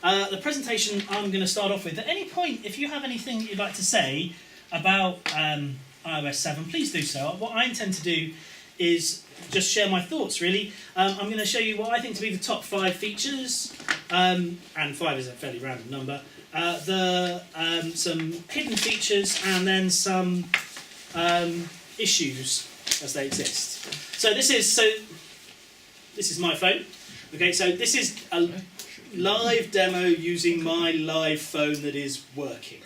the presentation I'm going to start off with. At any point, if you have anything that you'd like to say about iOS 7, please do so. What I intend to do is just share my thoughts, really. I'm going to show you what I think to be the top 5 features, and 5 is a fairly random number, some hidden features, and then some issues as they exist. So this is my phone. Okay, so this is a live demo using my live phone that is working.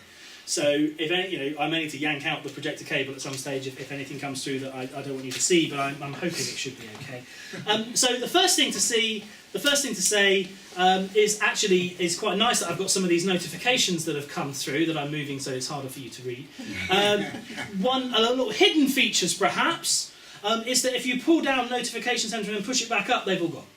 So if any, I may need to yank out the projector cable at some stage if anything comes through that I don't want you to see, but I'm hoping it should be okay. So the first thing to say is quite nice that I've got some of these notifications that have come through that I'm moving, so it's harder for you to read. A little hidden features perhaps is that if you pull down Notification Center and push it back up, they've all gone.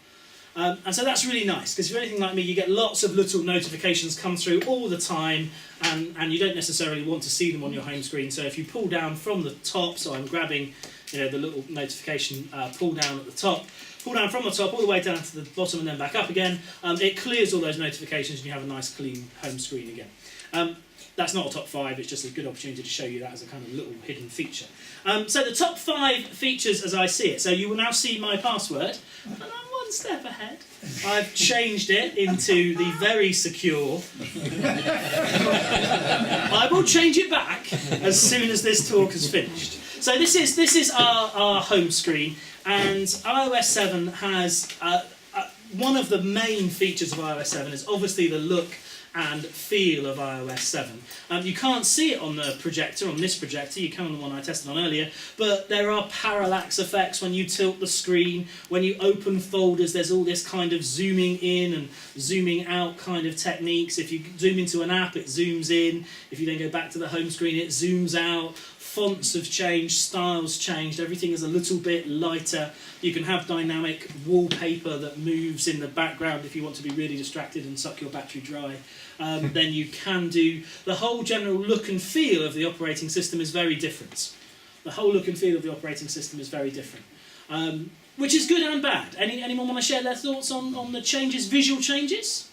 And so that's really nice, because if you're anything like me, you get lots of little notifications come through all the time, and you don't necessarily want to see them on your home screen. So if you pull down from the top, so I'm grabbing the little notification pull down at the top, pull down from the top all the way down to the bottom and then back up again, it clears all those notifications and you have a nice clean home screen again. That's not a top 5, it's just a good opportunity to show you that as a kind of little hidden feature. So the top 5 features as I see it. So you will now see my password, and I'm one step ahead. I've changed it into the very secure. I will change it back as soon as this talk is finished. So this is our home screen, and iOS 7 has one of the main features of iOS 7 is obviously the look and feel of iOS 7. You can't see it on the projector, on this projector, you can on the one I tested on earlier, but there are parallax effects when you tilt the screen, when you open folders, there's all this kind of zooming in and zooming out kind of techniques. If you zoom into an app, it zooms in. If you then go back to the home screen, it zooms out. Fonts have changed, styles changed, everything is a little bit lighter. You can have dynamic wallpaper that moves in the background if you want to be really distracted and suck your battery dry. Then you can do... The whole general look and feel of the operating system is very different. The whole look and feel of the operating system is very different. Which is good and bad. Anyone want to share their thoughts on the changes, visual changes?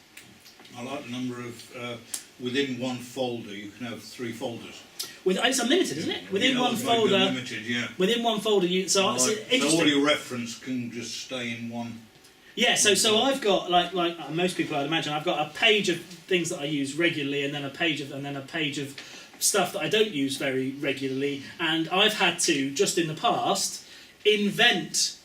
I like the number of... within one folder, you can have 3 folders. It's unlimited, isn't it? Within one folder. Unlimited, yeah. Within one folder, so all your reference can just stay in one. Yeah, so I've got like most people I'd imagine, I've got a page of things that I use regularly, and then a page of stuff that I don't use very regularly, and I've had to just in the past invent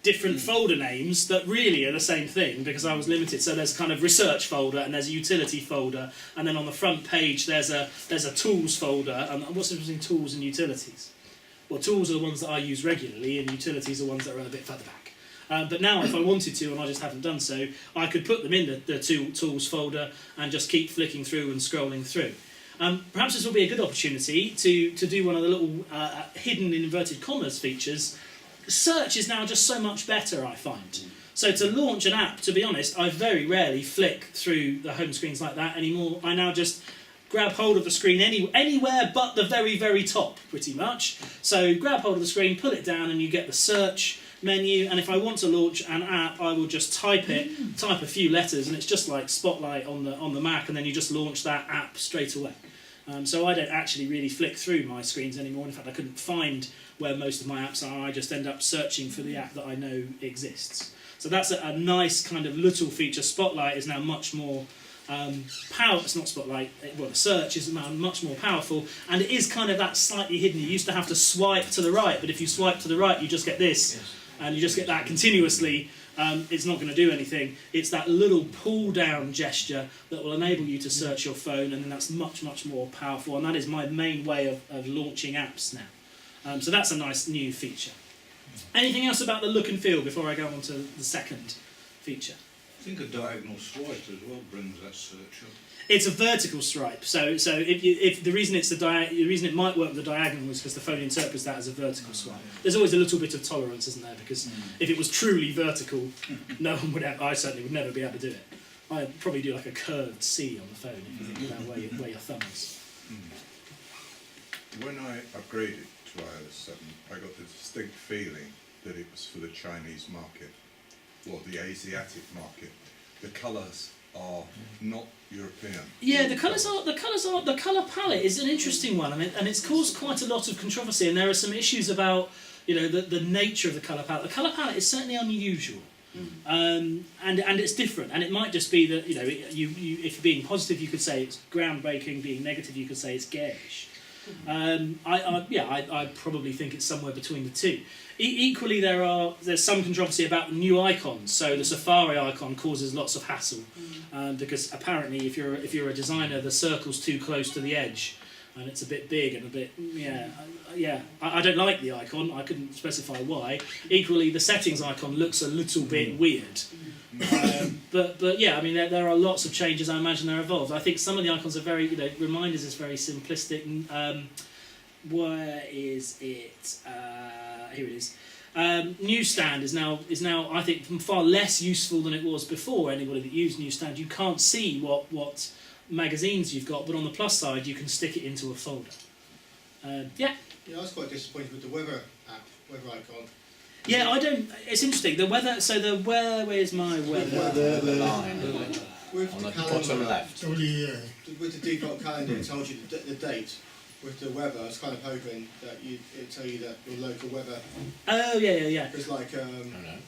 different folder names that really are the same thing because I was limited. So there's kind of research folder and there's a utility folder, and then on the front page there's a tools folder. And what's the difference between tools and utilities? Well, tools are the ones that I use regularly, and utilities are ones that are a bit further back. But now, if I wanted to, and I just haven't done so, I could put them in the tools folder and just keep flicking through and scrolling through. Perhaps this will be a good opportunity to do one of the little hidden in inverted commas features. Search is now just so much better, I find. So to launch an app, to be honest, I very rarely flick through the home screens like that anymore. I now just grab hold of the screen anywhere but the very, very top, pretty much. So grab hold of the screen, pull it down, and you get the search menu. And if I want to launch an app, I will just type a few letters, and it's just like Spotlight on the Mac, and then you just launch that app straight away. So I don't actually really flick through my screens anymore. In fact, I couldn't find where most of my apps are. I just end up searching for the app that I know exists. So that's a nice kind of little feature. Spotlight is now much more powerful. It's not Spotlight. Well, the search is now much more powerful, and it is kind of that slightly hidden. You used to have to swipe to the right, but if you swipe to the right, you just get this, and you just get that continuously. It's not going to do anything. It's that little pull-down gesture that will enable you to search your phone, and then that's much, much more powerful. And that is my main way of launching apps now. So that's a nice new feature. Anything else about the look and feel before I go on to the second feature? I think a diagonal swipe as well brings that search up. It's a vertical stripe. So if the reason the reason it might work with the diagonal is because the phone interprets that as a vertical swipe. There's always a little bit of tolerance, isn't there? Because if it was truly vertical, no one would have. I certainly would never be able to do it. I'd probably do like a curved C on the phone if you think about where your thumb is. When I upgraded to iOS 7, I got the distinct feeling that it was for the Chinese market, or the Asiatic market. The colours are not European. Yeah, the colour palette is an interesting one, and it's caused quite a lot of controversy. And there are some issues about the nature of the colour palette. The colour palette is certainly unusual, and it's different. And it might just be that if you're being positive, you could say it's groundbreaking. Being negative, you could say it's garish. I probably think it's somewhere between the two. Equally, there's some controversy about new icons. So the Safari icon causes lots of hassle because apparently, if you're a designer, the circle's too close to the edge, and it's a bit big and a bit I don't like the icon. I couldn't specify why. Equally, the settings icon looks a little bit weird. But yeah, I mean there are lots of changes. I imagine they're evolved. I think some of the icons are very reminders is very simplistic. Where is it? Here it is. Newsstand is now I think far less useful than it was before. Anybody that used Newsstand, you can't see what magazines you've got, but on the plus side you can stick it into a folder. Yeah, I was quite disappointed with the weather icon. Yeah, I don't. It's interesting. The weather. So where's my weather? The line With on the the calendar, bottom left. with the default calendar, it tells you the date. With the weather, I was kind of hoping that it'd tell you that your local weather. Oh yeah. Because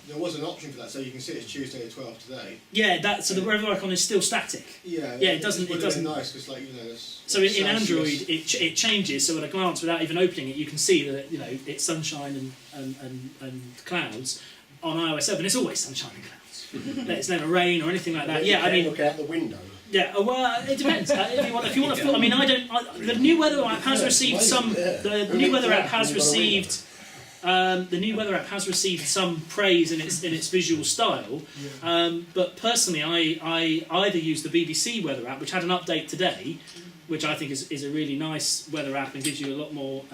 there was an option for that, so you can see it's Tuesday the 12th today. Yeah, so the weather icon is still static. Yeah. Yeah, it doesn't. Nice because So in Android, it changes. So at a glance, without even opening it, you can see that it's sunshine and clouds. On IOS7, it's always sunshine and clouds. It's never rain or anything like that. Yeah, I mean, look out the window. yeah. Well, it depends. If you want to, I mean, the new weather app has received some. The new weather app has received. The new weather app has received some praise in its visual style, but personally, I either use the BBC weather app, which had an update today, which I think is a really nice weather app and gives you a lot more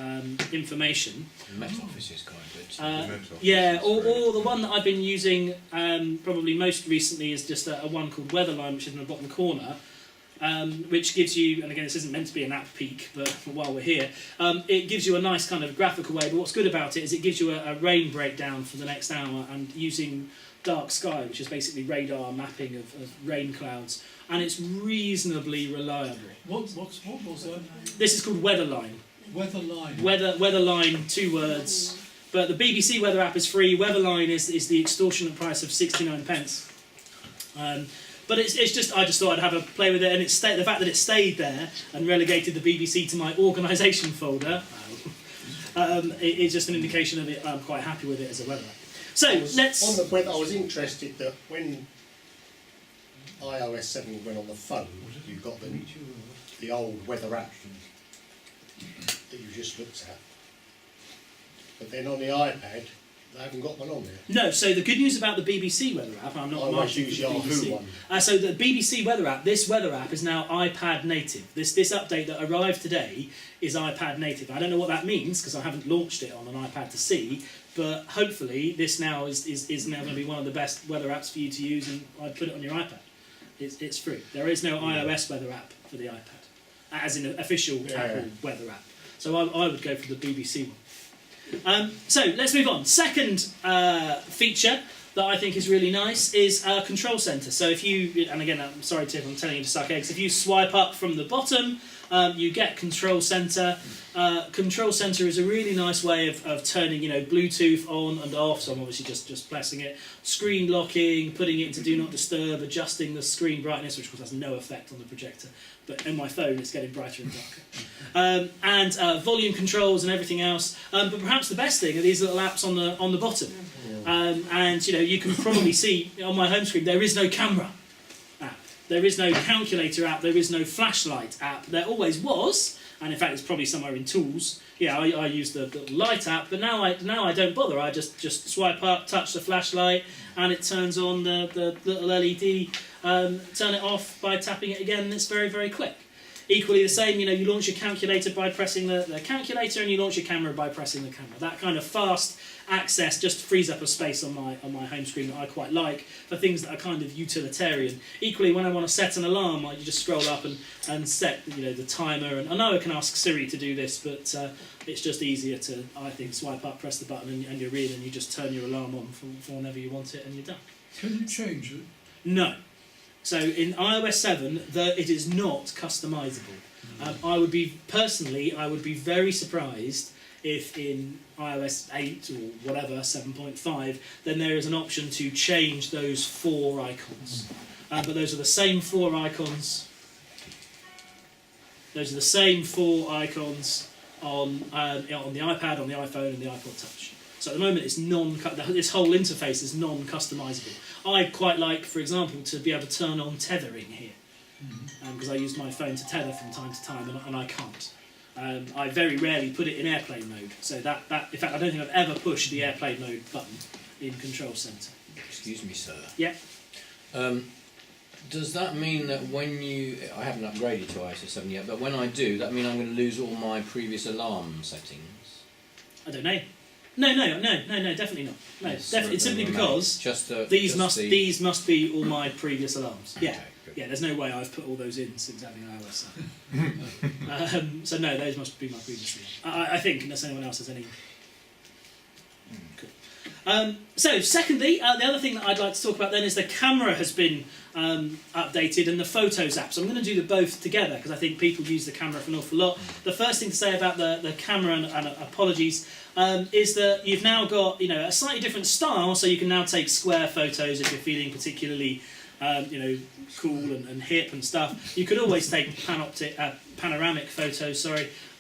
information. Met Office is quite good. Or the one that I've been using probably most recently is just a one called Weatherline, which is in the bottom corner, which gives you, and again this isn't meant to be an app peek, but while we're here, it gives you a nice kind of graphical way, but what's good about it is it gives you a rain breakdown for the next hour, and using dark sky, which is basically radar mapping of rain clouds, and it's reasonably reliable. What was that? This is called Weatherline. Weatherline. Weatherline, 2 words. But the BBC weather app is free. Weatherline is the extortionate price of 69 pence. But it's just, I just thought I'd have a play with it, and the fact that it stayed there and relegated the BBC to my organisation folder is just an indication of it. I'm quite happy with it as a weather app. So let's. On the weather, I was interested that when IOS7 went on the phone, you got the old weather app that you just looked at. But then on the iPad, they haven't got one on there. No, so the good news about the BBC weather app, I'm not marking use the Yahoo BBC. one. So the BBC weather app, this weather app is now iPad native. This update that arrived today is iPad native. I don't know what that means because I haven't launched it on an iPad to see, but hopefully this now is now going to be one of the best weather apps for you to use, and I'd put it on your iPad. It's free. There is no iOS weather app for the iPad, as in an official Apple weather app. So I would go for the BBC one. So let's move on. Second feature that I think is really nice is Control Center. So if you, and again, I'm sorry Tiff, I'm telling you to suck eggs. If you swipe up from the bottom, you get Control Center. Control Center is a really nice way of turning, Bluetooth on and off. So I'm obviously just pressing it. Screen locking, putting it into Do Not Disturb, adjusting the screen brightness, which of course has no effect on the projector. But in my phone, it's getting brighter and darker. And volume controls and everything else. But perhaps the best thing are these little apps on the bottom. And you can probably see on my home screen there is no camera app, there is no calculator app, there is no flashlight app. There always was, and in fact it's probably somewhere in tools. Yeah, I use the light app, but now I don't bother. I just swipe up, touch the flashlight, and it turns on the little LED. Turn it off by tapping it again, and it's very, very quick. Equally the same, you launch your calculator by pressing the calculator, and you launch your camera by pressing the camera. That kind of fast access just frees up a space on my home screen that I quite like for things that are kind of utilitarian. Equally, when I want to set an alarm, you just scroll up and set the timer. And I know I can ask Siri to do this, but it's just easier to, I think, swipe up, press the button, and you're in, and you just turn your alarm on for whenever you want it, and you're done. Can you change it? No. So in iOS 7, it is not customisable. I would be very surprised if in iOS 8 or whatever, 7.5, then there is an option to change those 4 icons. But those are the same 4 icons. Those are the same 4 icons on the iPad, on the iPhone, and the iPod Touch. So at the moment, it's this whole interface is non-customisable. I'd quite like, for example, to be able to turn on tethering here, because I use my phone to tether from time to time, and I can't. I very rarely put it in airplane mode. So that in fact, I don't think I've ever pushed the airplane mode button in Control Centre. Excuse me, sir. Yeah. Does that mean that when I haven't upgraded to IOS7 yet, but when I do, that mean I'm going to lose all my previous alarm settings? I don't know. No, definitely not. No, Yes, definitely. It's simply because these must be all my previous alarms. Yeah. Okay, good. Yeah, there's no way I've put all those in since having iOS 7. So no, those must be my previous alarms. I think, unless anyone else has any. Cool. So secondly, the other thing that I'd like to talk about then is the camera has been updated and the Photos app. So I'm going to do the both together because I think people use the camera for an awful lot. The first thing to say about the camera, and apologies, is that you've now got a slightly different style, so you can now take square photos if you're feeling particularly cool and hip and stuff. You could always take panoramic photos,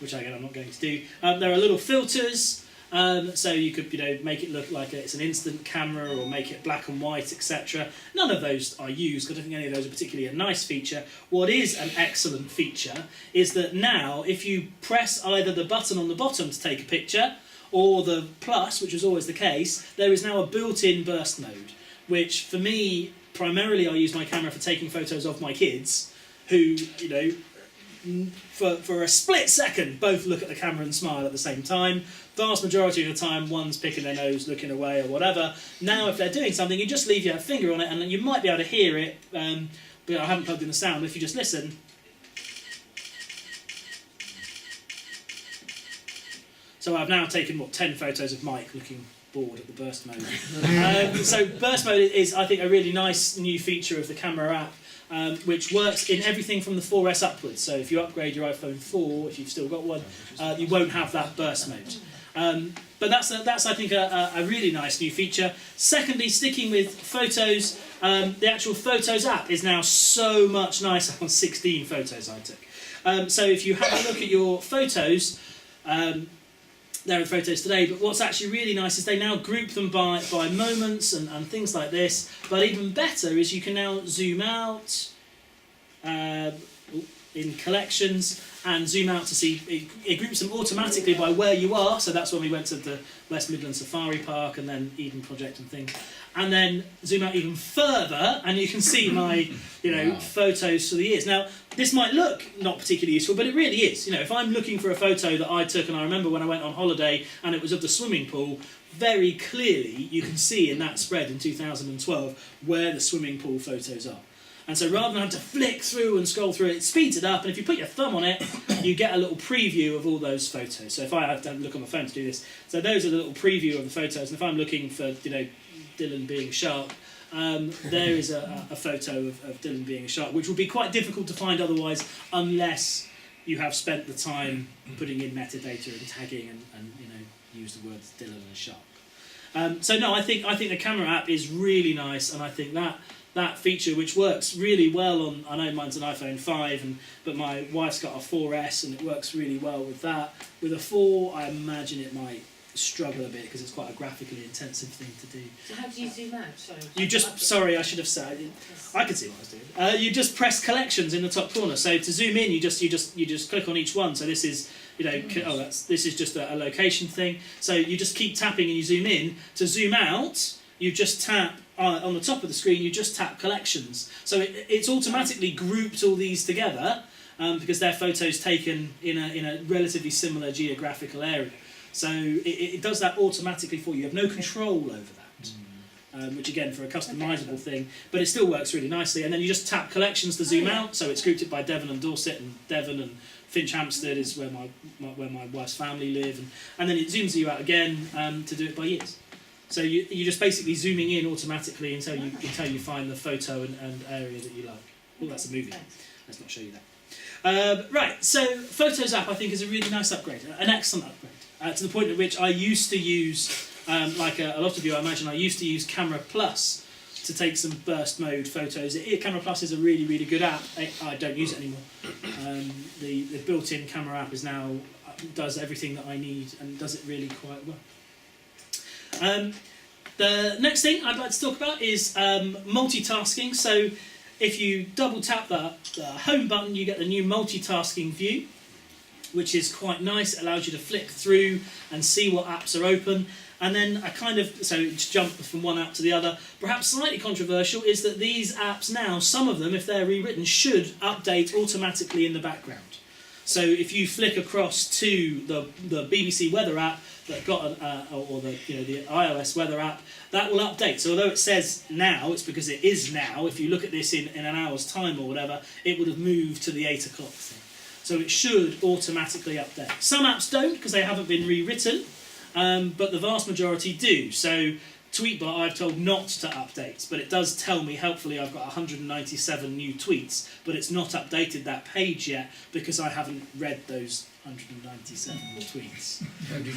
which again I'm not going to do. There are little filters. So you could make it look like it's an instant camera or make it black and white, etc. None of those are used because I don't think any of those are particularly a nice feature. What is an excellent feature is that now if you press either the button on the bottom to take a picture or the plus, which was always the case, there is now a built-in burst mode, which for me, primarily I use my camera for taking photos of my kids who, for a split second, both look at the camera and smile at the same time. Vast majority of the time, one's picking their nose, looking away, or whatever. Now, if they're doing something, you just leave your finger on it, and you might be able to hear it. But I haven't plugged in the sound. If you just listen, so I've now taken 10 photos of Mike looking bored at the burst mode. So burst mode is, I think, a really nice new feature of the camera app. Which works in everything from the 4S upwards. So if you upgrade your iPhone 4, if you've still got one, you won't have that burst mode. But that's I think a really nice new feature. Secondly, sticking with photos, the actual Photos app is now so much nicer on 16 photos I took. So if you have a look at your photos, there are photos today, but what's actually really nice is they now group them by moments and things like this. But even better is you can now zoom out in collections and zoom out to see, it groups them automatically by where you are. So that's when we went to the West Midlands Safari Park and then Eden Project and things. And then zoom out even further and you can see my photos for the years. Now, this might look not particularly useful, but it really is. If I'm looking for a photo that I took, and I remember when I went on holiday and it was of the swimming pool, very clearly you can see in that spread in 2012 where the swimming pool photos are. And so rather than have to flick through and scroll through it speeds it up, and if you put your thumb on it, you get a little preview of all those photos. So if I have to look on my phone to do this, so those are the little preview of the photos, and if I'm looking for, Dylan being a shark, there is a photo of Dylan being a shark, which will be quite difficult to find otherwise unless you have spent the time putting in metadata and tagging and use the words Dylan and a shark. So no, I think the camera app is really nice, and I think that feature, which works really well on, I know mine's an iPhone 5, but my wife's got a 4S and it works really well with that. With a 4, I imagine it might struggle a bit because it's quite a graphically intensive thing to do. So how do you zoom out? I should have said. I could see what I was doing. You just press collections in the top corner. So to zoom in, you just click on each one. So this is this is just a location thing. So you just keep tapping and you zoom in. To zoom out, you just tap on the top of the screen. You just tap collections. So it's automatically grouped all these together because they're photos taken in a relatively similar geographical area. So it does that automatically for you. You have no control over that, which again, for a customisable thing, but it still works really nicely. And then you just tap collections to zoom out, so it's grouped it by Devon and Dorset, and Devon and Finch Hampstead is where my wife's family live, and then it zooms you out again to do it by years. So you're just basically zooming in automatically until you find the photo and area that you like. Oh, that's a movie. Let's not show you that. Right, so Photos app I think is a really nice upgrade, an excellent upgrade, to the point at which I used to use, like a lot of you I imagine, I used to use Camera Plus to take some burst mode photos. Camera Plus is a really, really good app. I don't use it anymore. The built-in camera app is now does everything that I need and does it really quite well. The next thing I'd like to talk about is multitasking. So if you double tap the home button, you get the new multitasking view, which is quite nice. It allows you to flick through and see what apps are open. And then so jump from one app to the other. Perhaps slightly controversial is that these apps now, some of them, if they're rewritten, should update automatically in the background. So if you flick across to the BBC weather app that got the iOS weather app, that will update. So although it says now, it's because it is now. If you look at this in an hour's time or whatever, it would have moved to the 8 o'clock thing. So it should automatically update. Some apps don't because they haven't been rewritten. But the vast majority do. So Tweetbot I've told not to update, but it does tell me, helpfully, I've got 197 new tweets, but it's not updated that page yet because I haven't read those 197 tweets. How do you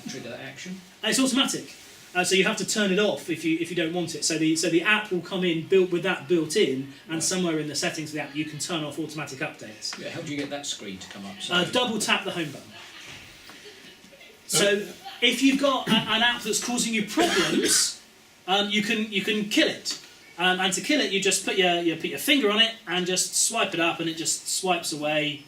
trigger that action? It's automatic. So you have to turn it off if you don't want it. So the app will come in with that built in, and somewhere in the settings of the app you can turn off automatic updates. Yeah, how do you get that screen to come up? Double tap the home button. So if you've got an app that's causing you problems, you can kill it. And to kill it, you just put your finger on it and just swipe it up, and it just swipes away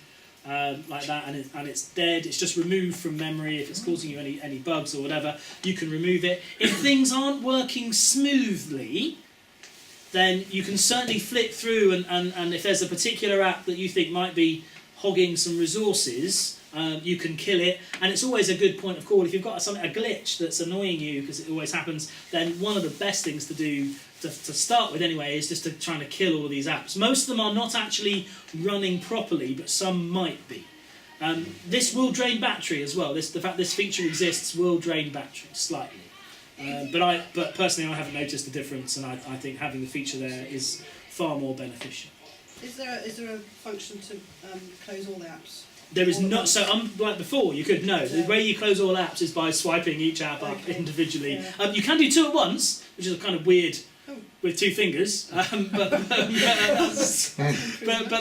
like that, and it's dead. It's just removed from memory. If it's causing you any bugs or whatever, you can remove it. If things aren't working smoothly, then you can certainly flick through, and if there's a particular app that you think might be hogging some resources, you can kill it. And it's always a good point of call. If you've got a glitch that's annoying you, because it always happens, then one of the best things to do, to start with anyway, is just to try to kill all of these apps. Most of them are not actually running properly, but some might be. This will drain battery as well. The fact this feature exists will drain battery slightly. But personally I haven't noticed the difference, and I think having the feature there is far more beneficial. Is there a function to close all the apps? There is not. So like before, you could know. The way you close all apps is by swiping each app up individually. Yeah. You can do two at once, which is kind of weird with two fingers. But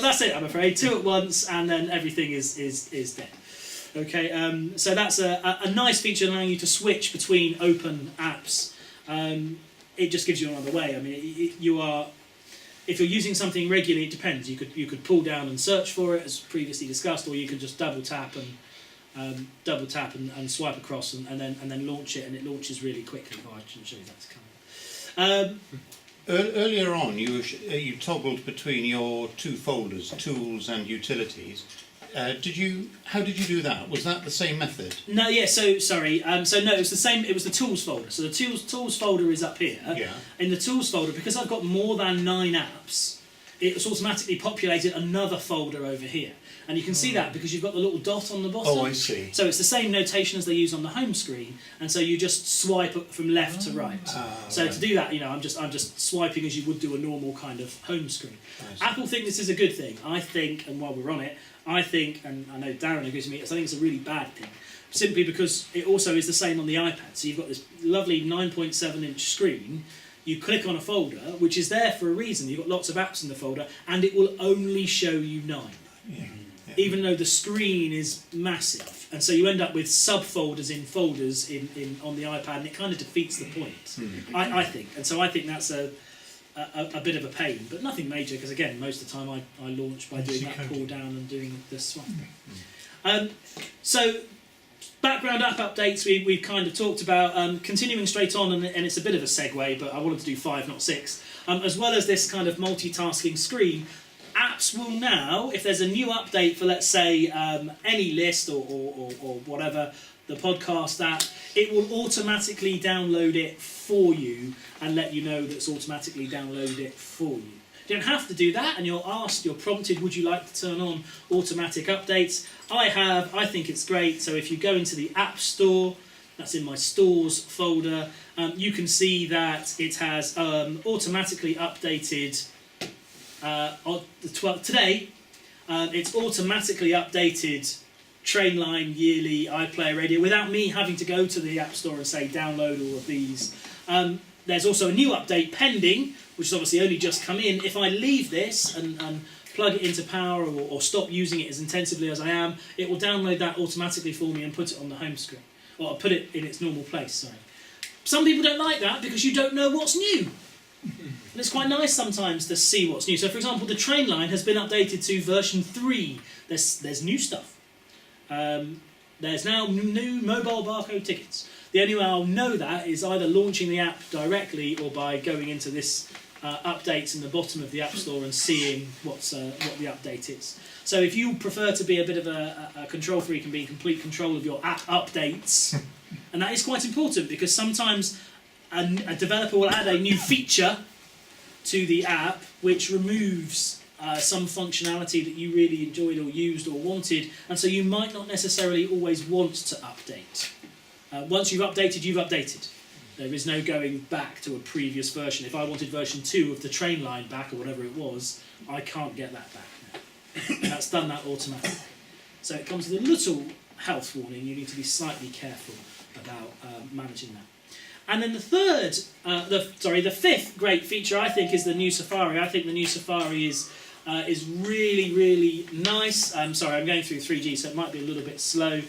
that's it, I'm afraid. Two at once, and then everything is dead. Okay. So that's a nice feature allowing you to switch between open apps. It just gives you another way. I mean, you are. If you're using something regularly, it depends. You could pull down and search for it, as previously discussed, or you could just double tap and swipe across and then launch it, and it launches really quickly. Oh, I shouldn't show you that's coming. Earlier on, you toggled between your two folders, tools and utilities. How did you do that? Was that the same method? No, yeah. So sorry. So no, it was the same. It was the tools folder. So the tools folder is up here. Yeah. In the tools folder, because I've got more than 9 apps, it's automatically populated another folder over here, and you can see that because you've got the little dot on the bottom. Oh, I see. So it's the same notation as they use on the home screen, and so you just swipe up from left to right. So right. to do that, I'm just swiping as you would do a normal kind of home screen. Apple think this is a good thing. I think, and while we're on it, I think, and I know Darren agrees with me, I think it's a really bad thing, simply because it also is the same on the iPad. So you've got this lovely 9.7-inch screen, you click on a folder, which is there for a reason. You've got lots of apps in the folder, and it will only show you 9. Yeah. Even though the screen is massive. And so you end up with subfolders in folders on the iPad, and it kind of defeats the point, I think. And so I think that's a bit of a pain, but nothing major, because again, most of the time I launch by doing that pull down and doing the swipe. So background app updates we've kind of talked about. Continuing straight on, and it's a bit of a segue, but I wanted to do 5, not 6. As well as this kind of multitasking screen, apps will now, if there's a new update for, let's say, any list or whatever, the podcast app, it will automatically download it for you and let you know that it's automatically downloaded it for you. You don't have to do that, and you're prompted, would you like to turn on automatic updates? I think it's great. So if you go into the App Store, That's in my stores folder. You can see that it has automatically updated on the 12th today. It's automatically updated Trainline, Yearly, iPlayer Radio without me having to go to the App Store and say download all of these. There's also a new update pending, which has obviously only just come in. If I leave this and plug it into power or stop using it as intensively as I am, it will download that automatically for me and put it on the home screen, or put it in its normal place. Sorry. Some people don't like that because you don't know what's new. And it's quite nice sometimes to see what's new. So, for example, the Trainline has been updated to version 3. There's new stuff. There's now new mobile barcode tickets. The only way I'll know that is either launching the app directly or by going into this updates in the bottom of the App Store and seeing what the update is. So if you prefer to be a bit of a control freak and be in complete control of your app updates, and that is quite important because sometimes a developer will add a new feature to the app which removes some functionality that you really enjoyed or used or wanted, and so you might not necessarily always want to update. Once you've updated, you've updated. There is no going back to a previous version. If I wanted version 2 of the Trainline back, or whatever it was, I can't get that back now. That's done that automatically. So it comes with a little health warning. You need to be slightly careful about managing that. And then the fifth great feature, I think, is the new Safari. I think the new Safari is really, really nice. Sorry, I'm going through 3G, so it might be a little bit slow.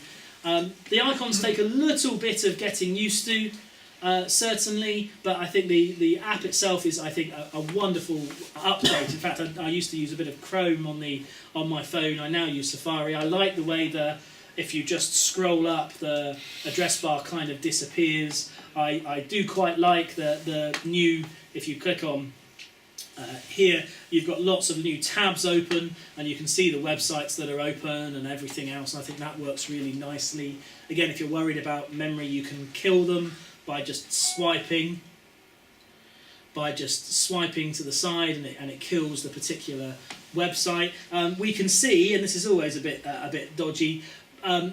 The icons take a little bit of getting used to, certainly, but I think the app itself is, I think, a wonderful update. In fact, I used to use a bit of Chrome on my phone. I now use Safari. I like the way if you just scroll up, the address bar kind of disappears. I do quite like the new, if you click on here, you've got lots of new tabs open and you can see the websites that are open and everything else, and I think that works really nicely. Again, if you're worried about memory, you can kill them by just swiping to the side, and it kills the particular website. We can see, and this is always a bit dodgy,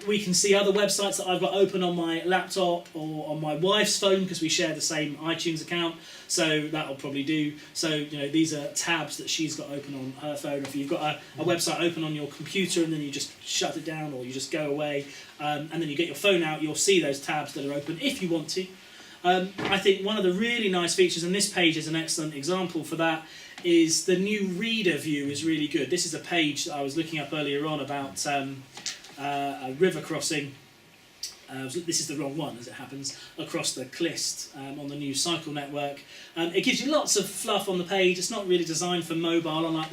we can see other websites that I've got open on my laptop or on my wife's phone because we share the same iTunes account, so that'll probably do. So these are tabs that she's got open on her phone. If you've got a website open on your computer and then you just shut it down or you just go away and then you get your phone out, you'll see those tabs that are open if you want to. I think one of the really nice features, and this page is an excellent example for that, is the new reader view is really good. This is a page that I was looking up earlier on about a river crossing. This is the wrong one, as it happens, across the Clist on the new cycle network. It gives you lots of fluff on the page. It's not really designed for mobile, unlike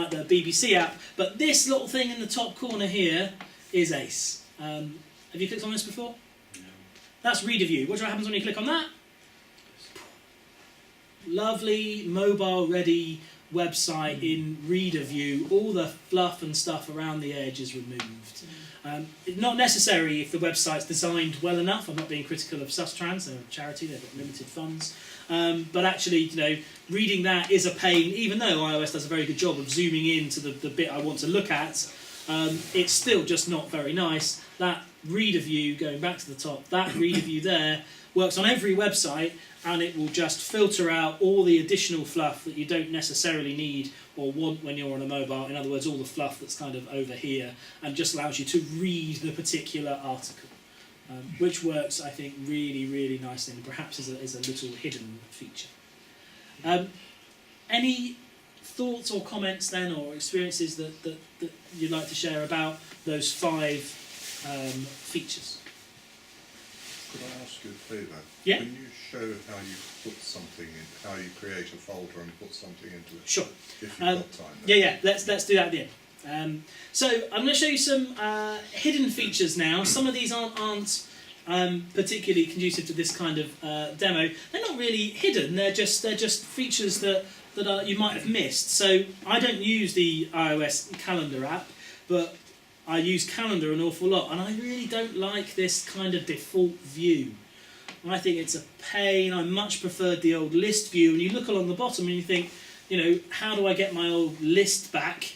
the BBC app. But this little thing in the top corner here is ace. Have you clicked on this before? No. That's reader view. What happens when you click on that? Lovely mobile-ready website in reader view. All the fluff and stuff around the edge is removed. Not necessary if the website's designed well enough. I'm not being critical of Sustrans, they're a charity, they've got limited funds. But actually, reading that is a pain, even though iOS does a very good job of zooming in to the bit I want to look at. It's still just not very nice. That reader view, going back to the top, that reader view there works on every website, and it will just filter out all the additional fluff that you don't necessarily need or want when you're on a mobile. In other words, all the fluff that's kind of over here, and just allows you to read the particular article, which works, I think, really, really nicely, and perhaps is a little hidden feature. Any thoughts or comments then, or experiences that you'd like to share about those 5 features? Could I ask you a favour? Yeah. Can you show how you put something in, how you create a folder and put something into it? Sure. If you've got time. Yeah. Let's do that at the end. So I'm going to show you some hidden features now. Some of these aren't particularly conducive to this kind of demo. They're not really hidden. They're just features that you might have missed. So I don't use the iOS calendar app, but I use Calendar an awful lot, and I really don't like this kind of default view. I think it's a pain. I much preferred the old list view, and you look along the bottom and you think, how do I get my old list back?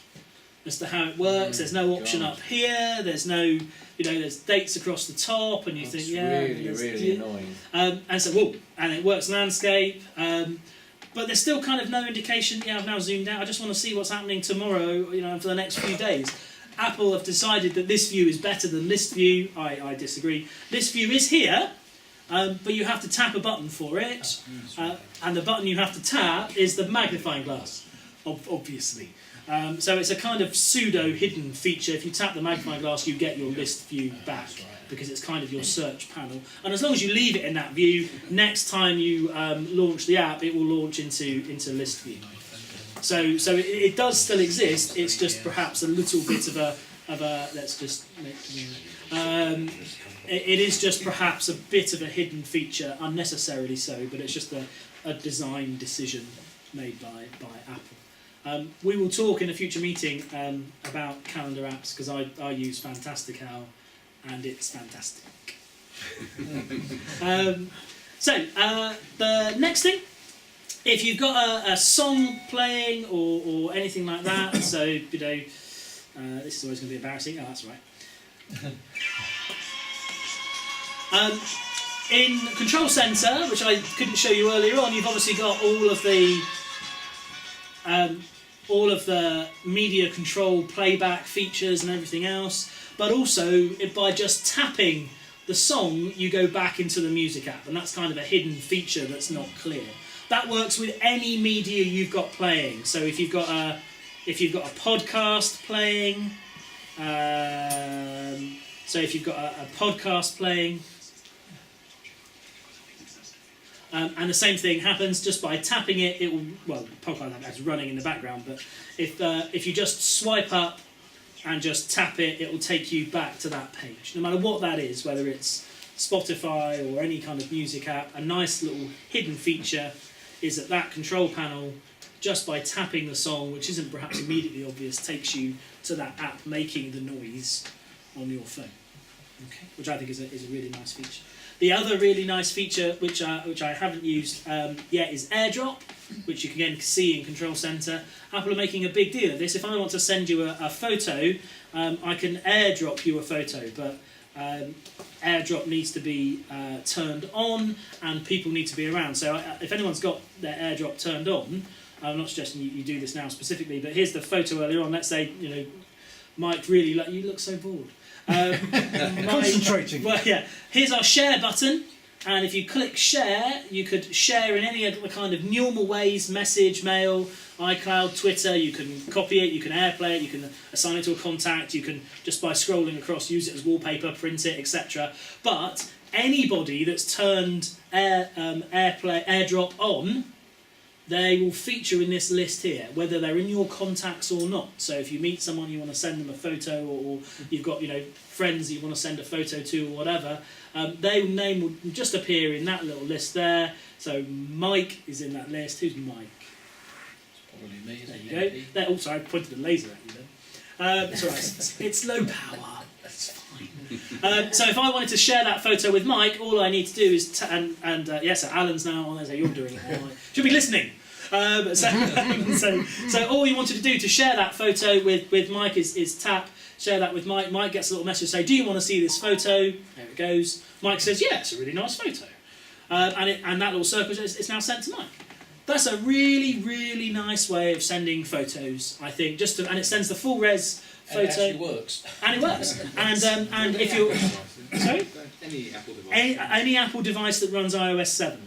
as to how it works. There's no option God. up here. There's no, there's dates across the top, and you That's think, yeah, really, really annoying. and so, and it works landscape. But there's still kind of no indication. Yeah, I've now zoomed out. I just want to see what's happening tomorrow. For the next few days. Apple have decided that this view is better than list view. I disagree. List view is here, but you have to tap a button for it, and the button you have to tap is the magnifying glass, obviously. So it's a kind of pseudo hidden feature. If you tap the magnifying glass, you get your list view back, because it's kind of your search panel. And as long as you leave it in that view, next time you launch the app, it will launch into list view. So it does still exist. It's just perhaps a little bit of a let's just make. It is just perhaps a bit of a hidden feature, unnecessarily so, but it's just a design decision made by Apple. We will talk in a future meeting about calendar apps, because I use Fantastical, and it's fantastic. So the next thing, if you've got a song playing or anything like that, so this is always going to be embarrassing. Oh, that's right. In Control Center, which I couldn't show you earlier on, you've obviously got all of the media control playback features and everything else, but also by just tapping the song, you go back into the music app, and that's kind of a hidden feature that's not clear. That works with any media you've got playing. So if you've got a podcast playing, and the same thing happens just by tapping it. It will, well, the podcast is running in the background, but if you just swipe up and just tap it, it will take you back to that page. No matter what that is, whether it's Spotify or any kind of music app, a nice little hidden feature is that control panel, just by tapping the song, which isn't perhaps immediately obvious, takes you to that app making the noise on your phone. Okay, which I think is a really nice feature. The other really nice feature, which I haven't used yet, is AirDrop, which you can again see in Control Center. Apple are making a big deal of this. If I want to send you a photo, I can AirDrop you a photo, but AirDrop needs to be turned on, and people need to be around. So if anyone's got their AirDrop turned on, I'm not suggesting you do this now specifically, but here's the photo earlier on. Let's say, Mike really, you look so bored. Concentrating. Well, yeah. Here's our share button, and if you click share, you could share in any of the kind of normal ways: message, mail, iCloud, Twitter. You can copy it, you can AirPlay it, you can assign it to a contact, you can just by scrolling across use it as wallpaper, print it, etc. But anybody that's turned AirDrop on, they will feature in this list here, whether they're in your contacts or not. So if you meet someone, you want to send them a photo, or you've got friends you want to send a photo to or whatever, their name will just appear in that little list there. So Mike is in that list. Who's Mike? It's probably me. There you go. There, oh, sorry, I pointed a laser at you then. It's all right. It's low power. That's fine. So if I wanted to share that photo with Mike, all I need to do is so Alan's now on there. So you're doing it. Should be listening. So all you wanted to do to share that photo with Mike is tap, share that with Mike. Mike gets a little message say, "Do you want to see this photo?" There it goes. Mike says, "Yeah, it's a really nice photo," and that little circle is now sent to Mike. That's a really, really nice way of sending photos, I think. And it sends the full res photo. And it actually works. And it works. And if you're sorry, any Apple device that runs IOS7.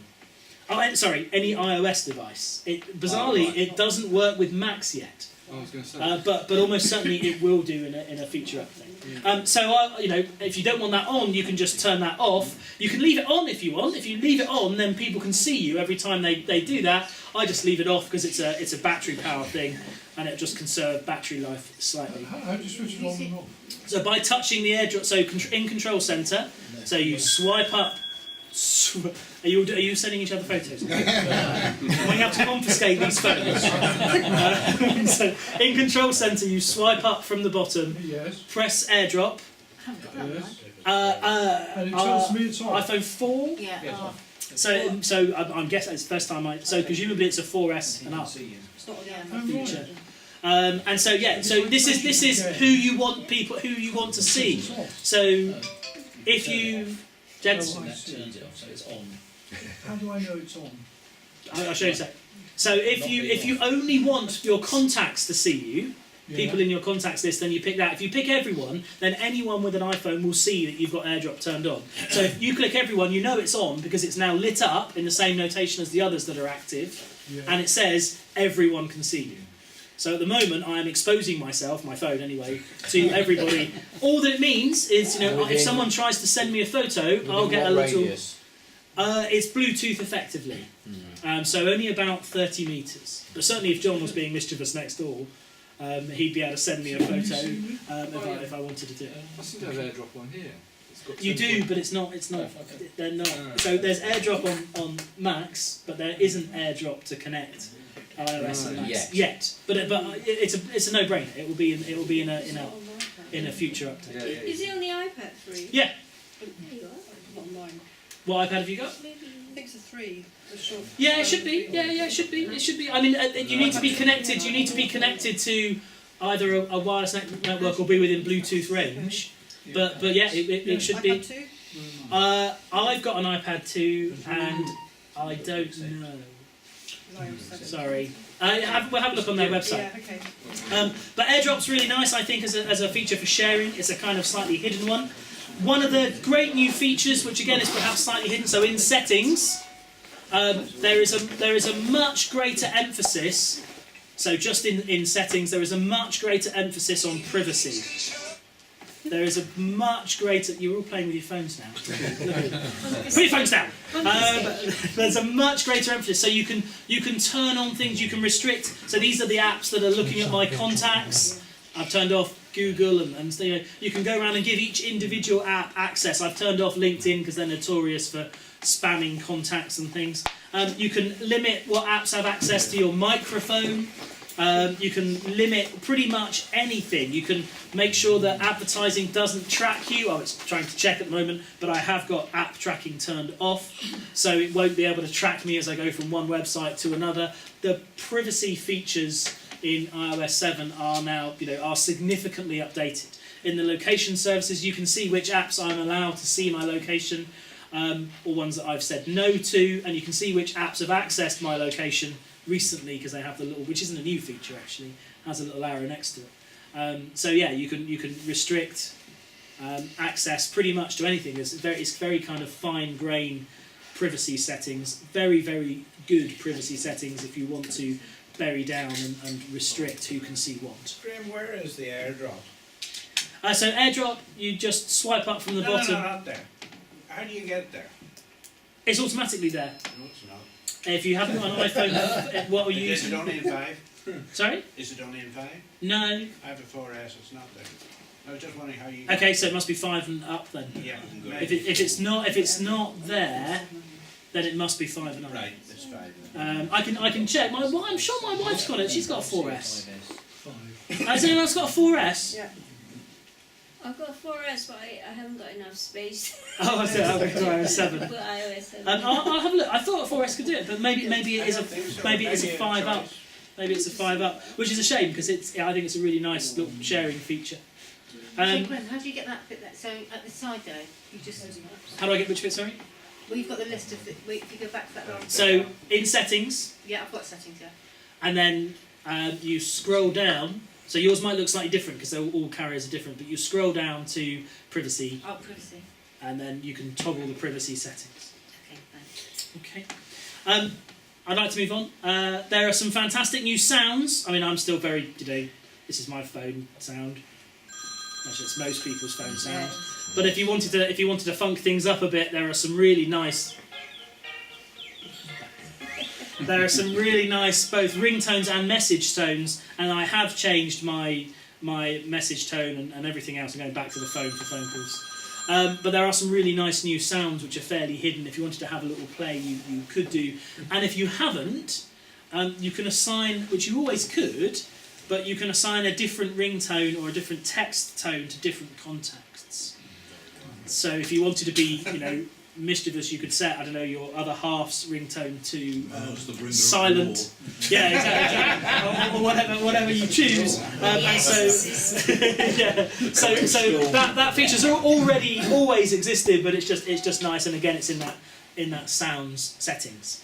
Oh, sorry, any iOS device. It doesn't work with Macs yet. I was going to say. But almost certainly it will do in a feature update. So if you don't want that on, you can just turn that off. You can leave it on if you want. If you leave it on, then people can see you every time they do that. I just leave it off because it's a battery power thing, and it'll just conserve battery life slightly. How do you switch it on and off? So by touching the AirDrop, so in Control Center, so you swipe up. Are you sending each other photos? We have to confiscate these photos. So in Control Center, you swipe up from the bottom, Yes. press AirDrop. Yes. And it tells me it's on. iPhone 4. Yeah. So I'm guessing it's the first time so presumably it's a 4S and up It's not on the Oh, Android. feature. And so yeah, so this is who you want to see. So if you, gents, Turns it off, so it's on. How do I know it's on? I'll show you a sec. So if you only want your contacts to see you, people in your contacts list, then you pick that. If you pick everyone, then anyone with an iPhone will see that you've got AirDrop turned on. So if you click everyone, you know it's on because it's now lit up in the same notation as the others that are active, and it says everyone can see you. So at the moment, I am exposing myself, my phone anyway, to everybody. All that it means is, if someone tries to send me a photo, I'll get a little. Radius? It's Bluetooth effectively, so only about 30 metres. But certainly, if John was being mischievous next door, he'd be able to send me a photo if I wanted to do it. I seem to have AirDrop on here. You do, but it's not. They're not. So there's AirDrop on Macs, but there isn't AirDrop to connect iOS and Macs yet. But it's a no-brainer. It will be in a future update. Is it on the iPad 3? Yeah. Not on mine. What iPad have you got? I think it's a 3. The short. Yeah, it should be. Yeah, it should be. It should be. I mean, you need to be connected. You need to be connected to either a wireless network or be within Bluetooth range. But yeah, it should be. iPad 2? I've got an iPad 2, and I don't know. IOS7. Sorry. We'll have a look on their website. Yeah, okay. But AirDrop's really nice, I think, as a feature for sharing. It's a kind of slightly hidden one. One of the great new features, which again is perhaps slightly hidden, so in settings, there is a much greater emphasis. So just in settings, there is a much greater emphasis on privacy. There is a much greater. You're all playing with your phones now. Put your phones down. There's a much greater emphasis. So you can turn on things. You can restrict. So these are the apps that are looking at my contacts. I've turned off Google and you can go around and give each individual app access. I've turned off LinkedIn because they're notorious for spamming contacts and things. You can limit what apps have access to your microphone. You can limit pretty much anything. You can make sure that advertising doesn't track you. Oh, it's trying to check at the moment, but I have got app tracking turned off, so it won't be able to track me as I go from one website to another. The privacy features in iOS 7 are now, are significantly updated. In the location services, you can see which apps I'm allowed to see my location, or ones that I've said no to, and you can see which apps have accessed my location recently because they have the little, which isn't a new feature actually, has a little arrow next to it. So yeah, you can restrict access pretty much to anything. It's very kind of fine grain privacy settings. Very, very good privacy settings if you want to bury down and restrict who can see what. Graham, where is the AirDrop? So AirDrop, you just swipe up from the bottom. No, not there. How do you get there? It's automatically there. No, it's not. If you haven't got an iPhone, what are you Is using? it only in 5? Sorry? Is it only in 5? No. I have a 4S, it's not there. I was just wondering how you... Okay, so it must be 5 and up then. Yeah, If it's not there, then it must be 5 and up. right, it's 5 I then. can check. I'm sure my wife's got it. She's got a 4S. Has anyone else got a 4S? Yeah. I've got a 4S, but I haven't got enough space. Oh, I see. I've got iOS 7. I've got iOS 7. I'll have a look. I thought a 4S could do it, but maybe it is a 5 up. Maybe it's a 5 up, which is a shame because I think it's a really nice little sharing feature. So Glenn, how do you get that bit? So at the side there, you just. How do I get which bit? Sorry. Well, you've got the list of. If you go back to that last. So in settings. Yeah, I've got settings. Yeah. And then you scroll down. So yours might look slightly different because all carriers are different, but you scroll down to privacy. Oh, privacy. And then you can toggle the privacy settings. Okay, thanks. Okay. I'd like to move on. There are some fantastic new sounds. I mean, I'm still very, this is my phone sound. Actually, it's most people's phone sound. But if you wanted to funk things up a bit, there are some really nice. There are some really nice both ringtones and message tones, and I have changed my message tone and everything else. I'm going back to the phone for phone calls. But there are some really nice new sounds which are fairly hidden. If you wanted to have a little play, you could do. And if you haven't, you can assign, which you always could, but you can assign a different ringtone or a different text tone to different contexts. So if you wanted to be, mischievous, you could set, I don't know, your other half's ringtone to It's the bringer of silent. Yeah, exactly. or whatever you choose. And so, yeah. So that feature's already always existed, but it's just nice. And again, it's in that sounds settings.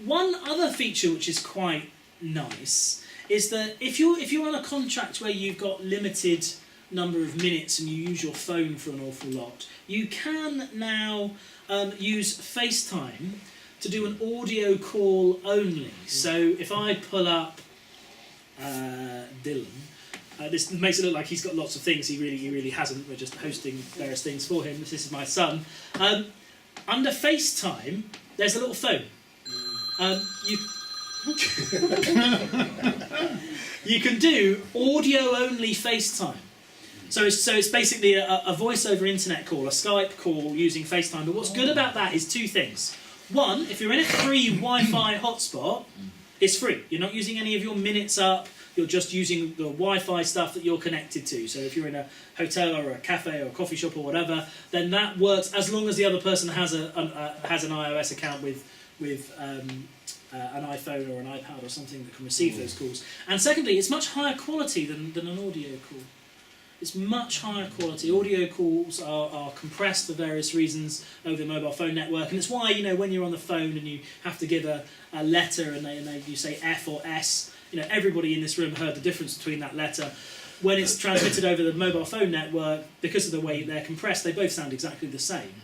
One other feature which is quite nice is that if you're on a contract where you've got limited number of minutes and you use your phone for an awful lot, you can now use FaceTime to do an audio call only. So if I pull up Dylan, this makes it look like he's got lots of things. He really hasn't. We're just hosting various things for him. This is my son. Under FaceTime, there's a little phone. You can do audio only FaceTime. So it's basically a voice over internet call, a Skype call using FaceTime. But what's good about that is two things. One, if you're in a free Wi-Fi hotspot, it's free. You're not using any of your minutes up. You're just using the Wi-Fi stuff that you're connected to. So if you're in a hotel or a cafe or a coffee shop or whatever, then that works as long as the other person has an iOS account with an iPhone or an iPad or something that can receive those calls. And secondly, it's much higher quality than an audio call. It's much higher quality. Audio calls are compressed for various reasons over the mobile phone network, and it's why, when you're on the phone and you have to give a letter and you say F or S, everybody in this room heard the difference between that letter. When it's transmitted over the mobile phone network, because of the way they're compressed, they both sound exactly the same.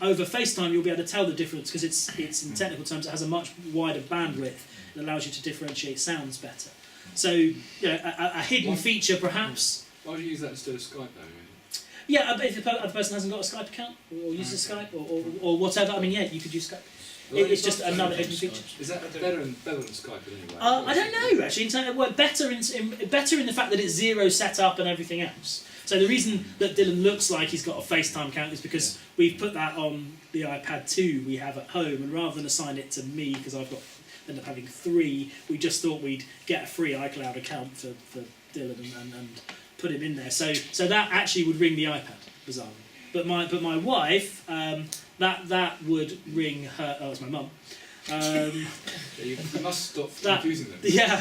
Over FaceTime, you'll be able to tell the difference because it's in technical terms, it has a much wider bandwidth that allows you to differentiate sounds better. So, a hidden feature perhaps. Why do you use that instead of Skype though? Yeah, but if the other person hasn't got a Skype account or uses Skype or whatever, I mean, yeah, you could use Skype. It's just another hidden feature. Is that better than Skype in any way? I don't know actually. Better in the fact that it's zero setup and everything else. So the reason that Dylan looks like he's got a FaceTime account is because we've put that on the iPad 2 we have at home, and rather than assign it to me because I've got end up having 3, we just thought we'd get a free iCloud account for Dylan and put him in there. So that actually would ring the iPad, bizarrely. But my wife, that would ring her. Oh, it's my mum. You must stop confusing them. Yeah.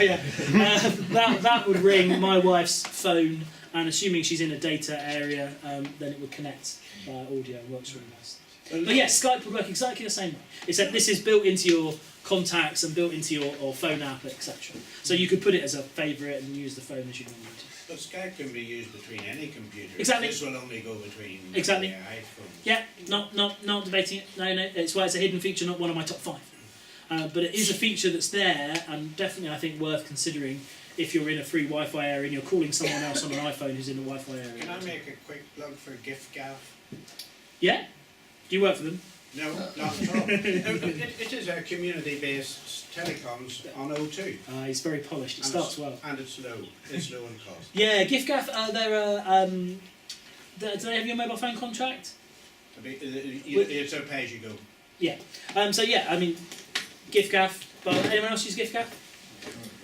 That would ring my wife's phone, and assuming she's in a data area, then it would connect via audio and works really nice. But yeah, Skype would work exactly the same way, except this is built into your contacts and built into your phone app, etc. So you could put it as a favourite and use the phone as you normally do. But Skype can be used between any computer. Exactly. This will only go between exactly. the iPhone. Yeah, not debating it. No, it's why it's a hidden feature, not one of my top 5. But it is a feature that's there, and definitely I think worth considering if you're in a free Wi-Fi area and you're calling someone else on an iPhone who's in a Wi-Fi area. Can I make a quick plug for GiftGaff? Yeah? Do you work for them? No, not at all. It is a community-based telecoms on O2. It's very polished. It starts well. And it's low. It's low in cost. Yeah, GiftGaff, do they have your mobile phone contract? It's a pay-as-you-go. Yeah. So yeah, I mean, GiftGaff. But anyone else use GiftGaff?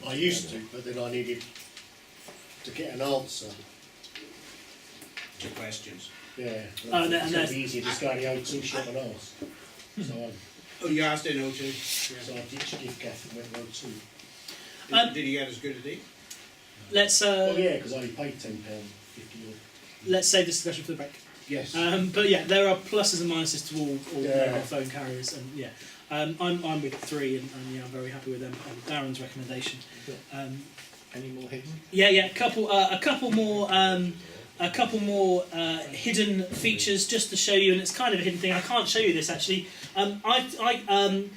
I used to, but then I needed to get an answer. To questions. Yeah. And it's easier to just go to the O2 shop and ask. So you asked in O2? Yeah. So I ditched GiftGaff and went to O2. Did he get as good a deal? Let's. Well, yeah, because I only paid £10.50. Let's save this discussion for the break. Yes. But yeah, there are pluses and minuses to all Yeah. mobile phone carriers, and yeah, I'm with 3, and yeah, I'm very happy with them. Darren's recommendation. Any more hidden? Yeah, a couple more hidden features just to show you, and it's kind of a hidden thing. I can't show you this actually. iCloud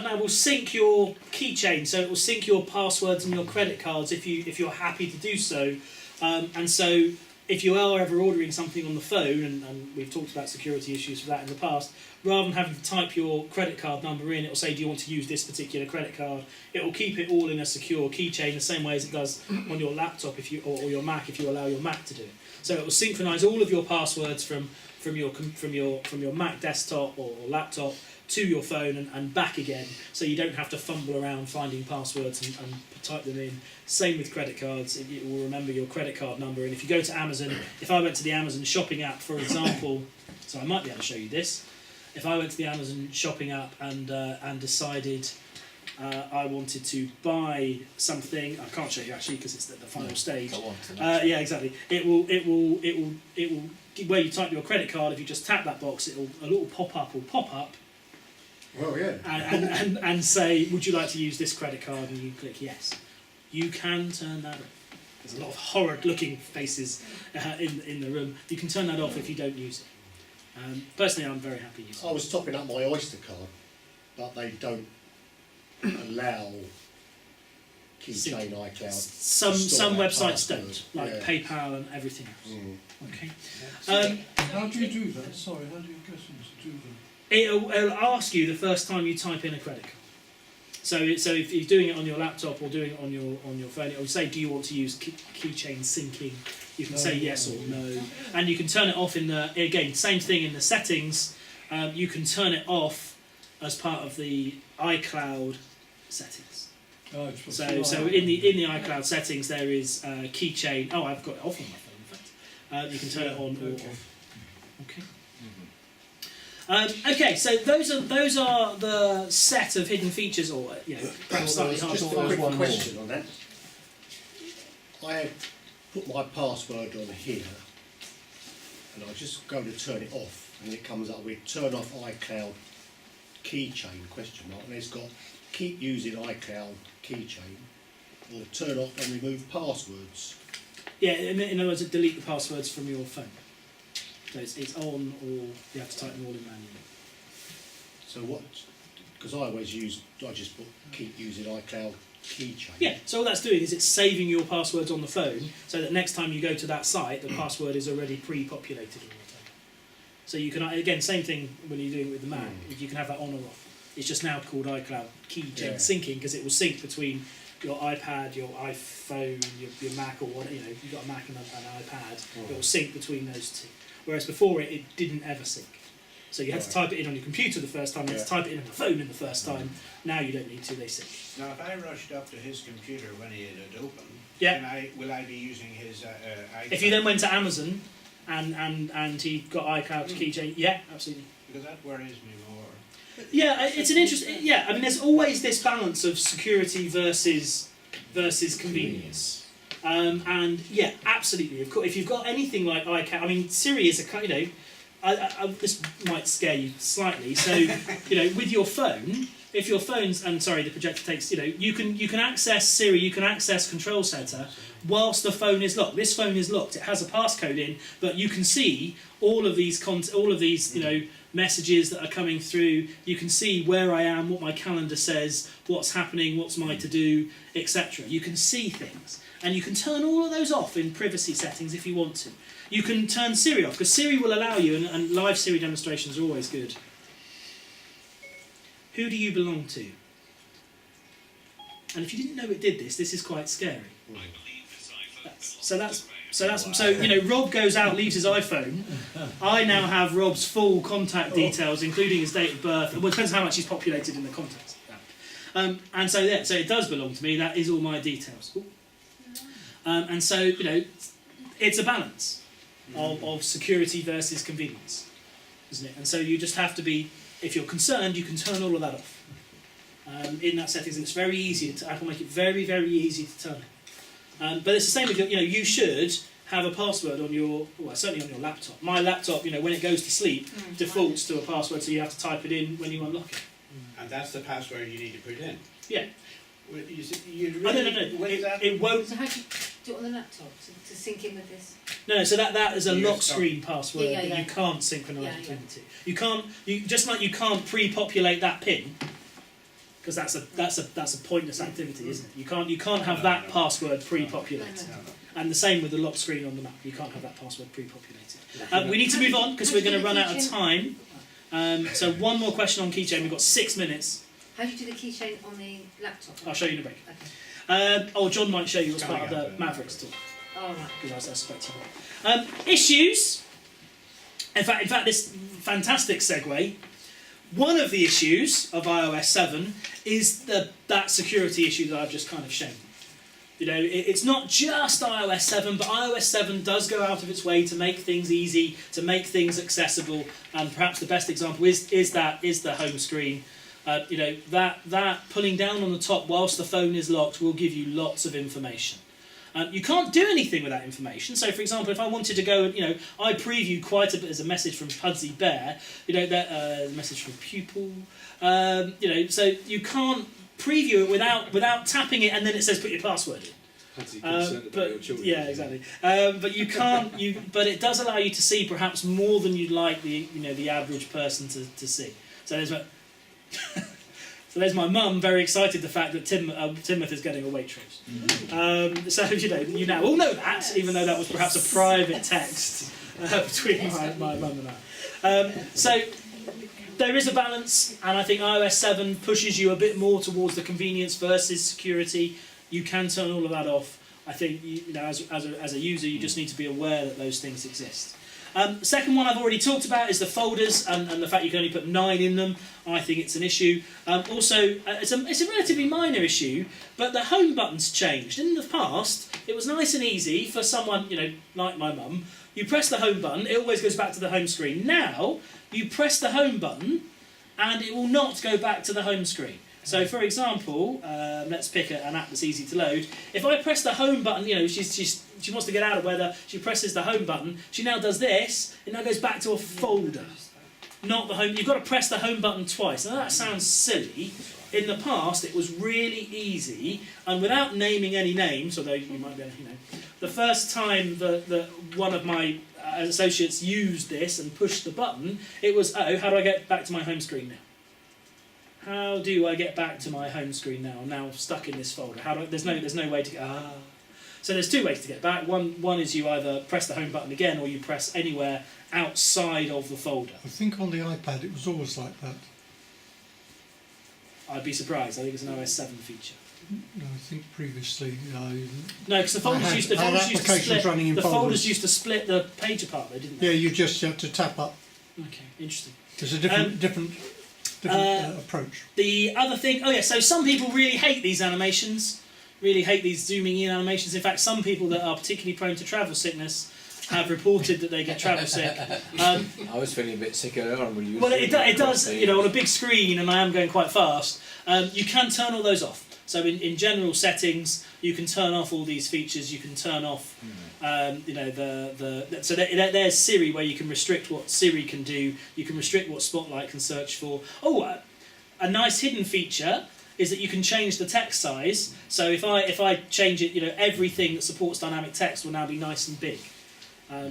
now will sync your keychain, so it will sync your passwords and your credit cards if you're happy to do so, and so. If you are ever ordering something on the phone, and we've talked about security issues for that in the past, rather than having to type your credit card number in, it will say, do you want to use this particular credit card? It will keep it all in a secure keychain the same way as it does on your laptop or your Mac if you allow your Mac to do it. So it will synchronise all of your passwords from your Mac desktop or laptop to your phone and back again, so you don't have to fumble around finding passwords and type them in. Same with credit cards, it will remember your credit card number. And if you go to Amazon, if I went to the Amazon shopping app, for example, so I might be able to show you this. If I went to the Amazon shopping app and decided I wanted to buy something, I can't show you actually because it's at the final stage. Go on to the next Yeah, exactly. It will where you type your credit card. If you just tap that box, a little pop-up will pop up. Well, yeah. And say, would you like to use this credit card? And you click yes. You can turn that off. There's a lot of horrid-looking faces in the room. You can turn that off if you don't use it. Personally, I'm very happy using it. I was topping up my Oyster card, but they don't allow keychain iCloud. Some websites password. don't, like PayPal and everything else. Okay. How do you do that? Sorry, how do you get them to do that? It'll ask you the first time you type in a credit card. So if you're doing it on your laptop or doing it on your phone, it will say, do you want to use keychain syncing? You can say yes or no, and you can turn it off in the, again, same thing in the settings. You can turn it off as part of the iCloud settings. Oh, So in the iCloud settings there is keychain. Oh, I've got it off on my phone. In fact, you can turn it on or off. Okay. Okay, so those are the set of hidden features, or perhaps slightly hard Just to a quick one question on that. I put my password on here, and I just go to turn it off, and it comes up with turn off iCloud keychain ? And it's got keep using iCloud keychain, or turn off and remove passwords. Yeah, in other words, delete the passwords from your phone. So it's on, or you have to type them all in manually. So what? Because I just put keep using iCloud keychain. Yeah, so all that's doing is it's saving your passwords on the phone, so that next time you go to that site, the password is already pre-populated on your phone. So you can, again, same thing when you're doing it with the Mac, you can have that on or off. It's just now called iCloud keychain syncing, because it will sync between your iPad, your iPhone, your Mac, or what, you've got a Mac and an iPad, it will sync between those two. Whereas before it didn't ever sync. So you had to type it in on your computer the first time, you had to type it in on your phone the first time. Now you don't need to, they sync. Now, if I rushed up to his computer when he had it open, will I be using his iCloud? If you then went to Amazon and he got iCloud keychain, yeah, absolutely. Because that worries me more. Yeah, it's an interesting. Yeah, I mean, there's always this balance of security versus convenience. And yeah, absolutely. Of course, if you've got anything like iCloud, I mean, Siri is a this might scare you slightly. So with your phone, if your phone's the projector takes, you can access Siri, you can access Control Center whilst the phone is locked. This phone is locked. It has a passcode in, but you can see all of these messages that are coming through. You can see where I am, what my calendar says, what's happening, what's my to-do, etc. You can see things. And you can turn all of those off in privacy settings if you want to. You can turn Siri off, because Siri will allow you, and live Siri demonstrations are always good. Who do you belong to? And if you didn't know it did this is quite scary. So Rob goes out, leaves his iPhone. I now have Rob's full contact details, including his date of birth. Well, it depends how much he's populated in the contacts. And so it does belong to me. That is all my details. And so it's a balance of security versus convenience, isn't it? And so you just have to be, if you're concerned, you can turn all of that off in that settings, and it's very easy. Apple make it very, very easy to turn. But it's the same with you should have a password on certainly on your laptop. My laptop, when it goes to sleep, defaults to a password, so you have to type it in when you unlock it. And that's the password you need to put in. Yeah. No. It won't. So how do you do it on the laptop to sync in with this? No, so that is a lock screen password that you can't synchronise between the two. You can't. Just like you can't pre-populate that PIN, because that's a pointless activity, isn't it? You can't have that password pre-populated. And the same with the lock screen on the Mac. You can't have that password pre-populated. We need to move on because we're going to run out of time. So one more question on keychain. We've got 6 minutes. How do you do the keychain on the laptop? I'll show you in a break. Okay. John might show you as part of the Mavericks talk. Oh, right. Because I suspect you will. Issues. In fact, this fantastic segue. One of the issues of iOS 7 is that security issue that I've just kind of shown. You know, it's not just iOS 7, but iOS 7 does go out of its way to make things easy, to make things accessible, and perhaps the best example is the home screen. You know, that pulling down on the top whilst the phone is locked will give you lots of information. You can't do anything with that information. So, for example, if I wanted to go, you know, I preview quite a bit as a message from Pudsey Bear, you know, that message from Pupil, you know, so you can't preview it without tapping it, and then it says put your password in. Yeah, exactly. But you can't. But it does allow you to see perhaps more than you'd like the average person to see. So there's so there's my mum very excited the fact that Timoth is getting a Waitrose. So you now all know that, even though that was perhaps a private text between my mum and I. So there is a balance, and I think iOS 7 pushes you a bit more towards the convenience versus security. You can turn all of that off. I think as a user, you just need to be aware that those things exist. The second one I've already talked about is the folders and the fact you can only put 9 in them. I think it's an issue. Also, it's a relatively minor issue, but the home button's changed. In the past, it was nice and easy for someone, like my mum. You press the home button, it always goes back to the home screen. Now, you press the home button, and it will not go back to the home screen. So, for example, let's pick an app that's easy to load. If I press the home button, she wants to get out of whether she presses the home button. She now does this. It now goes back to a folder, not the home. You've got to press the home button twice. Now that sounds silly. In the past, it was really easy, and without naming any names, although you might be able to, the first time that one of my associates used this and pushed the button, it was, how do I get back to my home screen now? How do I get back to my home screen now? I'm now stuck in this folder. There's no way to get. So there's two ways to get back. One is you either press the home button again, or you press anywhere outside of the folder. I think on the iPad it was always like that. I'd be surprised. I think it's an OS 7 feature. No, I think previously. No, because the folders used to split. The folders used to split the page apart, though, didn't they? Yeah, you just have to tap up. Okay, interesting. There's a different approach. The other thing, so some people really hate these animations, really hate these zooming in animations. In fact, some people that are particularly prone to travel sickness have reported that they get travel sick. I was feeling a bit sick earlier on when you. Well, it does. On a big screen, and I am going quite fast. You can turn all those off. So in general settings, you can turn off all these features. You can turn off, so there's Siri, where you can restrict what Siri can do. You can restrict what Spotlight can search for. A nice hidden feature is that you can change the text size. So if I change it, everything that supports dynamic text will now be nice and big.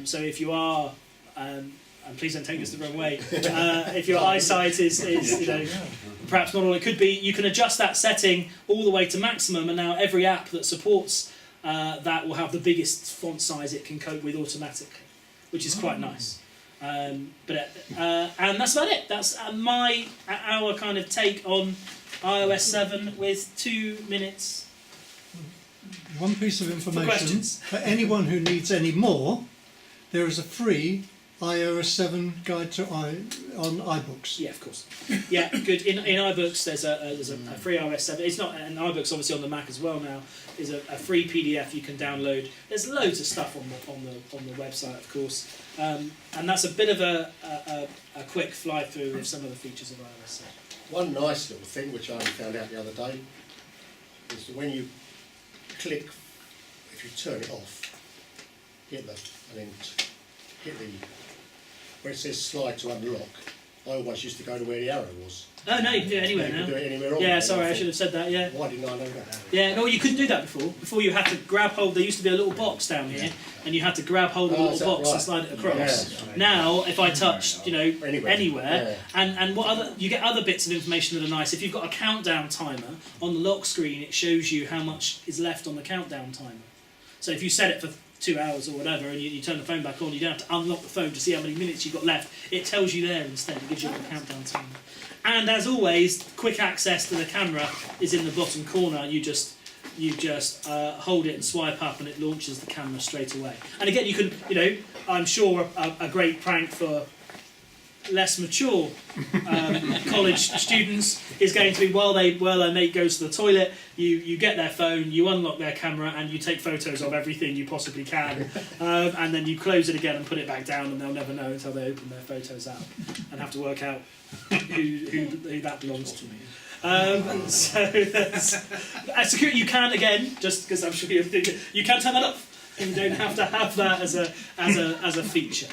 So if you are, and please don't take this the wrong way, if your eyesight is perhaps not all it could be, you can adjust that setting all the way to maximum, and now every app that supports that will have the biggest font size it can cope with automatically, which is quite nice. And that's about it. That's our kind of take on iOS 7 with 2 minutes. One piece of information for anyone who needs any more. There is a free iOS 7 guide on iBooks. Yeah, of course. Yeah, good. In iBooks, there's a free iOS 7. It's not, and iBooks obviously on the Mac as well now. Is a free PDF you can download. There's loads of stuff on the website, of course, and that's a bit of a quick fly through of some of the features of iOS 7. One nice little thing which I found out the other day is that when you click, if you turn it off, hit the where it says slide to unlock. I always used to go to where the arrow was. Oh no, you can do it anywhere now. You can do it anywhere on Yeah, sorry, I should have said that. Yeah. Why didn't I know that? Yeah, no, you couldn't do that before. Before you had to grab hold. There used to be a little box down here, and you had to grab hold of the little box and slide it across. Yeah. Now, if I touched, anywhere, yeah. and you get other bits of information that are nice. If you've got a countdown timer on the lock screen, it shows you how much is left on the countdown timer. So if you set it for 2 hours or whatever, and you turn the phone back on, you don't have to unlock the phone to see how many minutes you've got left. It tells you there instead. It gives you a little countdown timer. And as always, quick access to the camera is in the bottom corner. You just hold it and swipe up, and it launches the camera straight away. And again, you can, I'm sure a great prank for less mature college students is going to be while their mate goes to the toilet, you get their phone, you unlock their camera, and you take photos of everything you possibly can, and then you close it again and put it back down, and they'll never know until they open their photos app and have to work out who that belongs to. So security, you can again, just because I'm sure you're thinking, you can turn that off. You don't have to have that as a feature.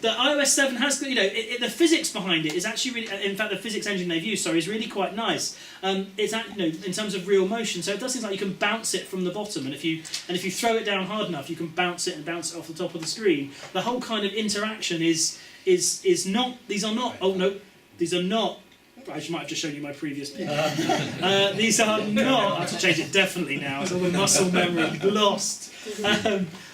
The iOS 7 has, the physics behind it is actually really, in fact, the physics engine they've used, is really quite nice. It's in terms of real motion, so it does things like you can bounce it from the bottom, and if you throw it down hard enough, you can bounce it off the top of the screen. The whole kind of interaction is not. These are not. Oh no, these are not. I might have just shown you my previous picture. These are not. I have to change it definitely now. It's all the muscle memory lost.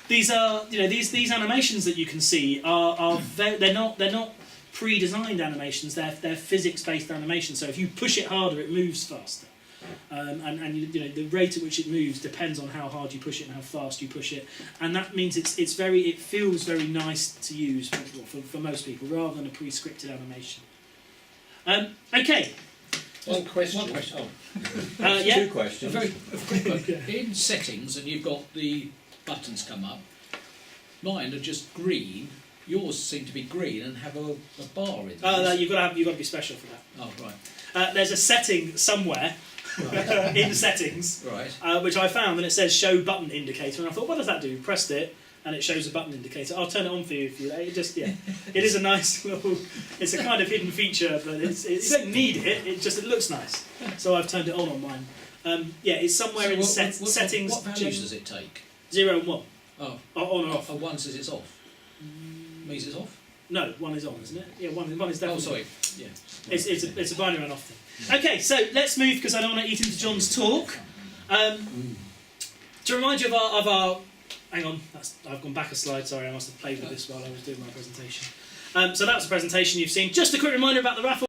These are, these animations that you can see they're not pre-designed animations. They're physics-based animations. So if you push it harder, it moves faster. And the rate at which it moves depends on how hard you push it and how fast you push it. And that means it feels very nice to use for most people rather than a pre-scripted animation. Okay. One question. Yeah. Two questions. Very quick one. In settings, and you've got the buttons come up. Mine are just green. Yours seem to be green and have a bar in them. Oh, you've got to be special for that. Oh, right. There's a setting somewhere in settings, Right. Which I found, and it says show button indicator, and I thought, what does that do? Pressed it, and it shows a button indicator. I'll turn it on for you if you like. It is a nice little. It's a kind of hidden feature, but you don't need it. It looks nice. So I've turned it on mine. It's somewhere in settings. What values does it take? 0 and 1. Oh, on and off. Oh, 1 says it's off. Means it's off. No, 1 is on, isn't it? Yeah, one is definitely. Oh, sorry. Yeah. It's a binary on off thing. Okay, so let's move because I don't want to eat into John's talk. To remind you of our hang on, I've gone back a slide. Sorry, I must have played with this while I was doing my presentation. So that was the presentation you've seen. Just a quick reminder about the raffle.